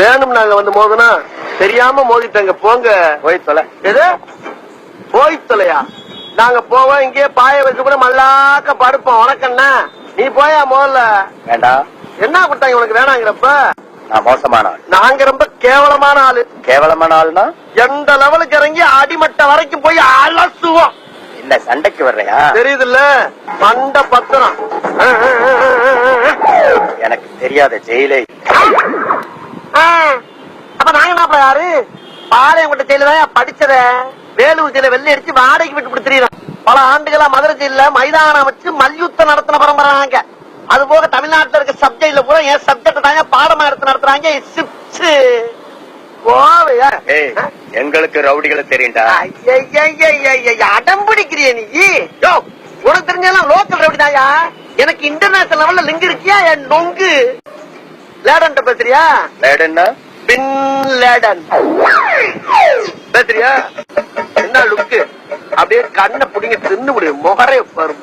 வேணும் நாங்க வந்து மோதுனா தெரியாம மோதிட்டாங்க. போங்க. போய் தொலை. எது போய் தொலையா? நாங்க போவோம், இங்கே பாய வச்சு கூட மல்லாக்க படுப்போம். உனக்கண்ணா நீ போயா முதல்ல. வேண்டாம். என்ன கொடுத்தாங்க உனக்கு வேணாங்கிறப்ப? நான் மோசமான ஆள். நாங்க ரொம்ப கேவலமான ஆளு. கேவலமான ஆள்னா எந்த லெவலுக்கு இறங்கி அடிமட்ட வரைக்கும் போய் அலசுவோம். இல்ல சண்டைக்கு வர்றையா? தெரியுதுல்ல, மண்ட பத்திரம். எனக்கு தெரியாத ஜெயிலே. அப்ப நாங்க என்ன யாரு? பாளையங்கோட்டை ஜெயில படிச்சத வேலூர் ஜெயில வெள்ளை அடிச்சு வாடகைக்கு விட்டு கொடுத்துறோம். பல ஆண்டுகளா மதுரை ஜெயில மைதானம் வச்சு மல்யுத்தம் நடத்தின பரம்பரை நாங்க. அது போக தமிழ்நாட்டில் இருக்க சப்ஜெக்ட்ல பூரா என் சப்ஜெக்ட் தாங்க பாடமா எடுத்து நடத்துறாங்க. எங்களுக்கு ரவுடிகளை தெரியுண்டா. அடம் பிடிக்கிறிய நீ? உனக்கு தெரிஞ்செல்லாம் லோக்கல் ரவுடி தாயா. எனக்கு இன்டர்நேஷனல் லெவல்ல லிங்க் இருக்கியா? என் நொங்கு லேடன் பேசுறியா? லேடன்னா பின் லேடன் பேசுறியா? என்ன லுக்கு? அப்படியே கண்ணை புடிங்க தின்னு முடியும். முகரே பாரு.